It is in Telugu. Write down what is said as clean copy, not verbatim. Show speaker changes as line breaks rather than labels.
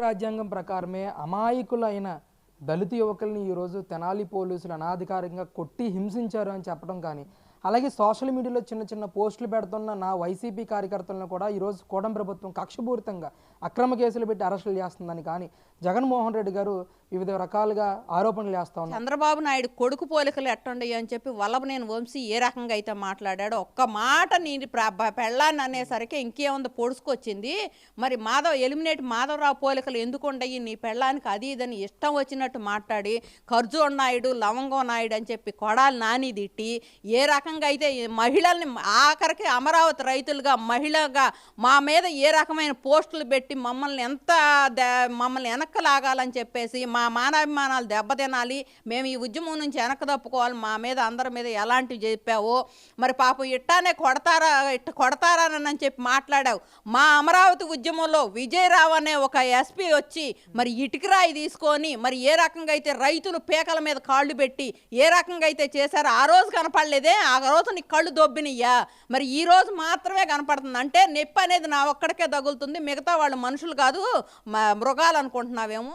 రాజ్యాంగం ప్రకారమే అమాయకులైన దళిత యువకుల్ని ఈరోజు తెనాలి పోలీసులు అనాధికారికంగా కొట్టి హింసించారు అని చెప్పడం కానీ, అలాగే సోషల్ మీడియాలో చిన్న చిన్న పోస్టులు పెడుతున్న నా వైసీపీ కార్యకర్తలను కూడా ఈరోజు కూటమి ప్రభుత్వం కక్షపూరితంగా అక్రమ కేసులు పెట్టి అరెస్టులు చేస్తుందని కానీ జగన్మోహన్ రెడ్డి గారు వివిధ రకాలుగా ఆరోపణలు చేస్తూ ఉన్నారు.
చంద్రబాబు నాయుడు కొడుకు పోలికలు ఎట్టుండయి అని చెప్పి వల్లభనేని వంశీ ఏ రకంగా అయితే మాట్లాడాడో ఒక్క మాట నేను పెళ్ళాన్ని అనేసరికి ఇంకేముంది పొడుచుకొచ్చింది. మరి మాధవరావు పోలికలు ఎందుకు ఉండయి నీ పెళ్ళానికి అది ఇదని ఇష్టం వచ్చినట్టు మాట్లాడి ఖర్జూర్ నాయుడు లవంగం నాయుడు అని చెప్పి కొడాలి నాని తిట్టి ఏ రకంగా అయితే మహిళల్ని ఆఖరికి అమరావతి రైతులుగా మహిళగా మా మీద ఏ రకమైన పోస్టులు పెట్టి మమ్మల్ని వెనక్కి లాగాలని చెప్పేసి మా మానాభిమానాలు దెబ్బతినాలి, మేము ఈ ఉద్యమం నుంచి వెనక్కి తప్పుకోవాలి, మా మీద అందరి మీద ఎలాంటివి చెప్పావో మరి పాపం ఇట్టానే కొడతారని చెప్పి మాట్లాడావు. మా అమరావతి ఉద్యమంలో విజయరావు అనే ఒక ఎస్పీ వచ్చి మరి ఇటుకరాయి తీసుకొని మరి ఏ రకంగా అయితే రైతులు పీకల మీద కాళ్ళు పెట్టి ఏ రకంగా అయితే చేశారో ఆ రోజు కనపడలేదే, ఆ రోజు నీ కళ్ళు దొబ్బినయ్యా, మరి ఈ రోజు మాత్రమే కనపడుతుంది. అంటే నొప్పి అనేది నా ఒక్కడికే తగులుతుంది, మిగతా వాళ్ళు మనుషులు కాదు మృగాలు అనుకుంటున్నావేమో.